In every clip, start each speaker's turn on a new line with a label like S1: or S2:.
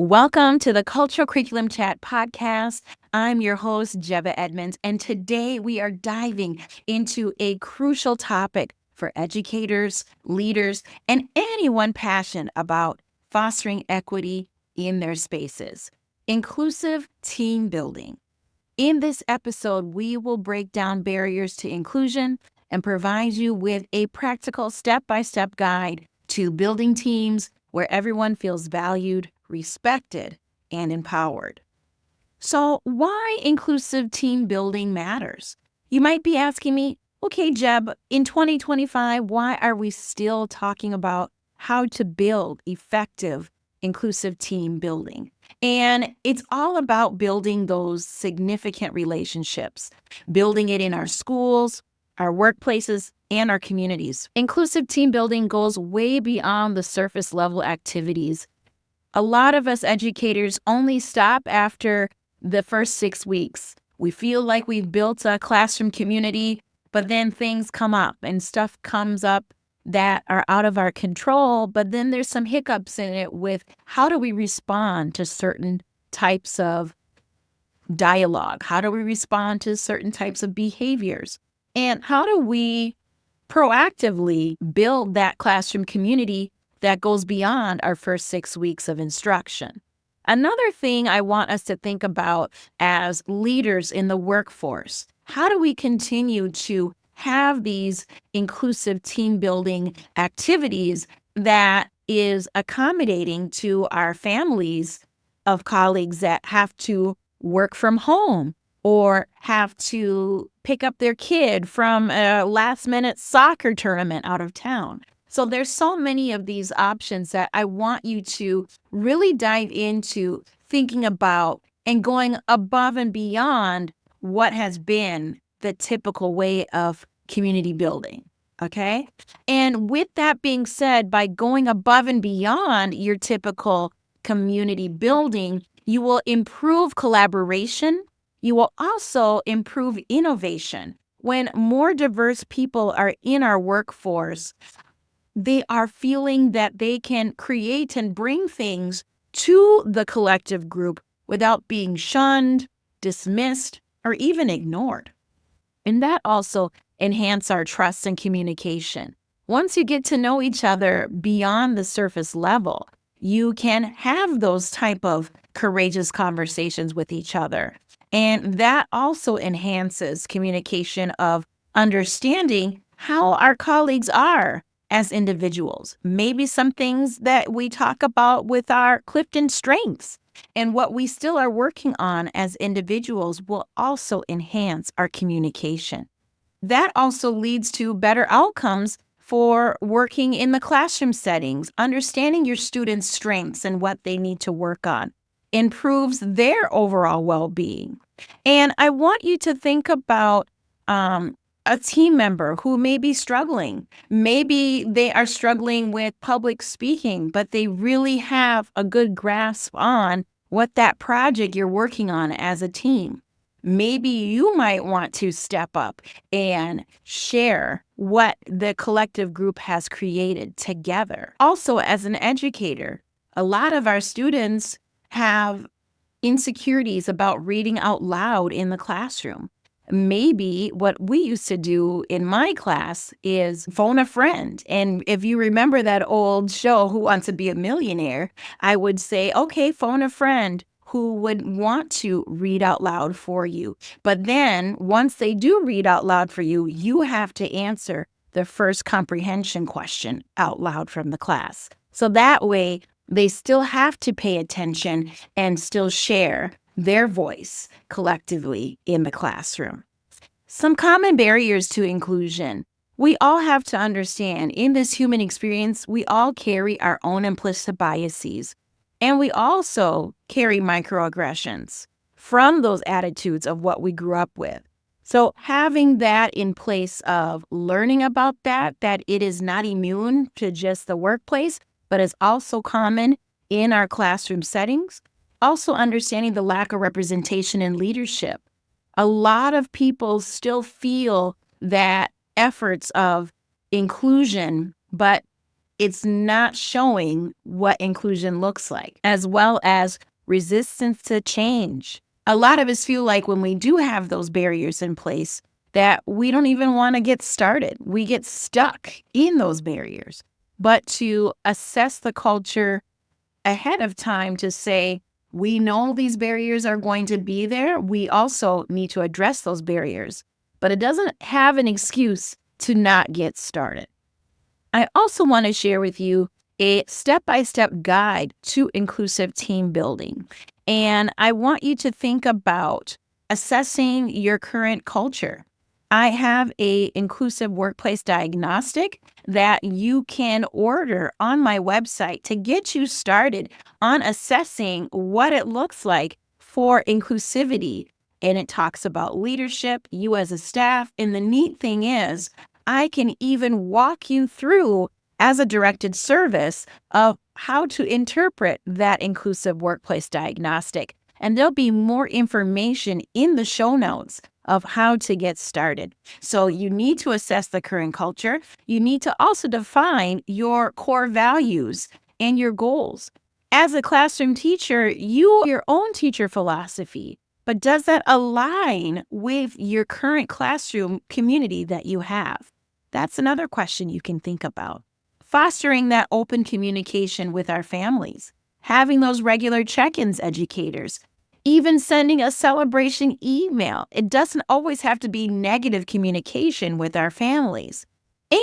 S1: Welcome to the Cultural Curriculum Chat podcast. I'm your host, Jebeh Edmunds, and today we are diving into a crucial topic for educators, leaders, and anyone passionate about fostering equity in their spaces. Inclusive team building. In this episode, we will break down barriers to inclusion and provide you with a practical step-by-step guide to building teams where everyone feels valued, respected, and empowered. So, why inclusive team building matters? You might be asking me, okay, Jeb, in 2025, why are we still talking about how to build effective inclusive team building? And it's all about building those significant relationships, building it in our schools, our workplaces, and our communities. Inclusive team building goes way beyond the surface level activities. A lot of us educators only stop after the first 6 weeks. We feel like we've built a classroom community, but then things come up and stuff comes up that are out of our control, but then there's some hiccups in it with how do we respond to certain types of dialogue? How do we respond to certain types of behaviors? And how do we proactively build that classroom community that goes beyond our first 6 weeks of instruction? Another thing I want us to think about as leaders in the workforce, how do we continue to have these inclusive team building activities that is accommodating to our families of colleagues that have to work from home or have to pick up their kid from a last-minute soccer tournament out of town? So there's so many of these options that I want you to really dive into thinking about and going above and beyond what has been the typical way of community building, okay? And with that being said, by going above and beyond your typical community building, you will improve collaboration. You will also improve innovation. When more diverse people are in our workforce, they are feeling that they can create and bring things to the collective group without being shunned, dismissed, or even ignored. And that also enhances our trust and communication. Once you get to know each other beyond the surface level, you can have those type of courageous conversations with each other. And that also enhances communication of understanding how our colleagues are as individuals. Maybe some things that we talk about with our Clifton strengths and what we still are working on as individuals will also enhance our communication. That also leads to better outcomes for working in the classroom settings. Understanding your students' strengths and what they need to work on improves their overall well-being. And I want you to think about a team member who may be struggling. Maybe they are struggling with public speaking, but they really have a good grasp on what that project you're working on as a team. Maybe you might want to step up and share what the collective group has created together. Also, as an educator, a lot of our students have insecurities about reading out loud in the classroom. Maybe what we used to do in my class is phone a friend. And if you remember that old show, Who Wants to Be a Millionaire, I would say, okay, phone a friend who would want to read out loud for you. But then once they do read out loud for you, you have to answer the first comprehension question out loud from the class. So that way they still have to pay attention and still share their voice collectively in the classroom. Some common barriers to inclusion. We all have to understand in this human experience, we all carry our own implicit biases, and we also carry microaggressions from those attitudes of what we grew up with. So having that in place of learning about that it is not immune to just the workplace, but is also common in our classroom settings. Also understanding the lack of representation in leadership. A lot of people still feel that efforts of inclusion, but it's not showing what inclusion looks like, as well as resistance to change. A lot of us feel like when we do have those barriers in place, that we don't even want to get started. We get stuck in those barriers. But to assess the culture ahead of time to say, we know these barriers are going to be there. We also need to address those barriers, but it doesn't have an excuse to not get started. I also want to share with you a step-by-step guide to inclusive team building. And I want you to think about assessing your current culture. I have a inclusive workplace diagnostic that you can order on my website to get you started on assessing what it looks like for inclusivity. And it talks about leadership, you as a staff. And the neat thing is, I can even walk you through as a directed service of how to interpret that inclusive workplace diagnostic. And there'll be more information in the show notes of how to get started. So you need to assess the current culture. You need to also define your core values and your goals. As a classroom teacher, you have your own teacher philosophy, but does that align with your current classroom community that you have? That's another question you can think about. Fostering that open communication with our families, having those regular check-ins, educators, even sending a celebration email. It doesn't always have to be negative communication with our families.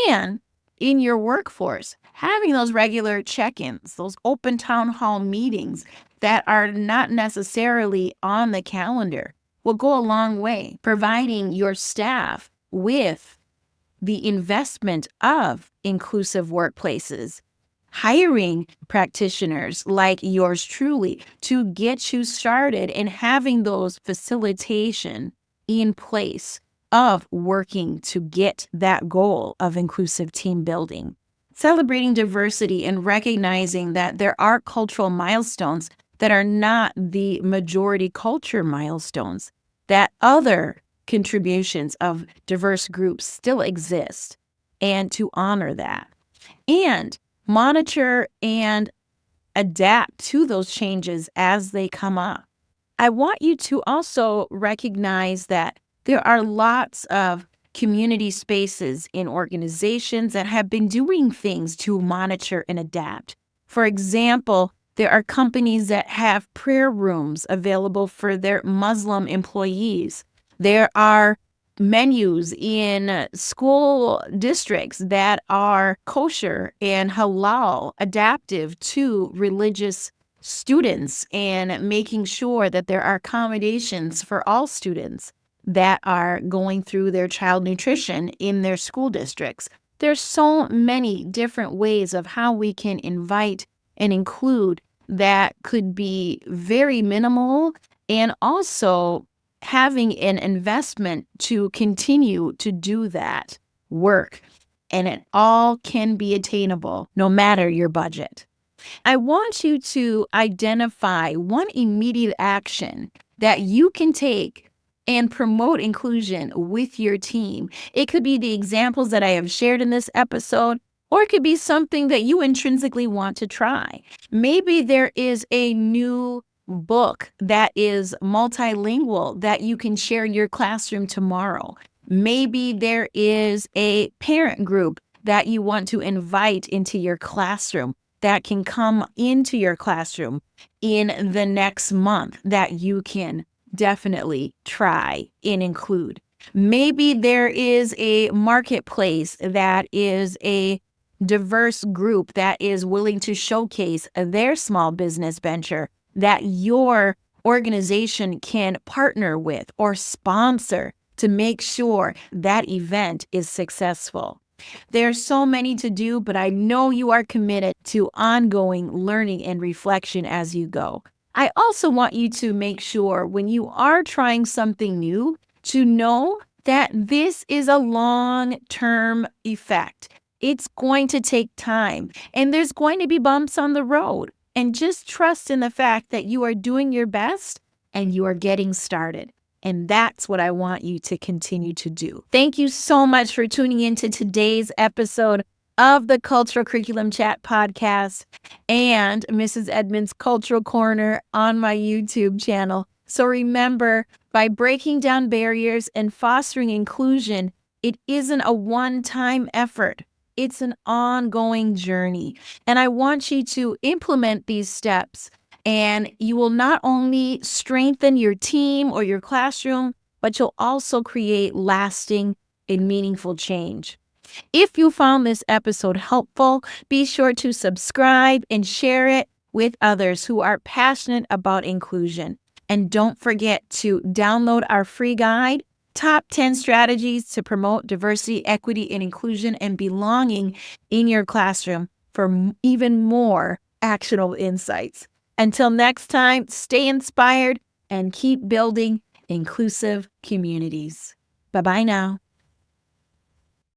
S1: And in your workforce, having those regular check-ins, those open town hall meetings that are not necessarily on the calendar will go a long way, providing your staff with the investment of inclusive workplaces, hiring practitioners like yours truly to get you started and having those facilitation in place of working to get that goal of inclusive team building. Celebrating diversity and recognizing that there are cultural milestones that are not the majority culture milestones, that other contributions of diverse groups still exist, and to honor that. And monitor and adapt to those changes as they come up. I want you to also recognize that there are lots of community spaces in organizations that have been doing things to monitor and adapt. For example, there are companies that have prayer rooms available for their Muslim employees. There are menus in school districts that are kosher and halal, adaptive to religious students, and making sure that there are accommodations for all students that are going through their child nutrition in their school districts. There's so many different ways of how we can invite and include that could be very minimal, and also having an investment to continue to do that work. And it all can be attainable no matter your budget. I want you to identify one immediate action that you can take and promote inclusion with your team. It could be the examples that I have shared in this episode, or it could be something that you intrinsically want to try. Maybe there is a new book that is multilingual that you can share in your classroom tomorrow. Maybe there is a parent group that you want to invite into your classroom that can come into your classroom in the next month that you can definitely try and include. Maybe there is a marketplace that is a diverse group that is willing to showcase their small business venture that your organization can partner with or sponsor to make sure that event is successful. There's so many to do, but I know you are committed to ongoing learning and reflection as you go. I also want you to make sure when you are trying something new to know that this is a long-term effect. It's going to take time, and there's going to be bumps on the road. And just trust in the fact that you are doing your best and you are getting started. And that's what I want you to continue to do. Thank you so much for tuning into today's episode of the Cultural Curriculum Chat podcast and Mrs. Edmunds Cultural Corner on my YouTube channel. So remember, by breaking down barriers and fostering inclusion, it isn't a one-time effort. It's an ongoing journey. And I want you to implement these steps, and you will not only strengthen your team or your classroom, but you'll also create lasting and meaningful change. If you found this episode helpful, be sure to subscribe and share it with others who are passionate about inclusion. And don't forget to download our free guide, Top 10 Strategies to Promote Diversity, Equity, and Inclusion and Belonging in Your Classroom for even more actionable insights. Until next time, stay inspired and keep building inclusive communities. Bye-bye now.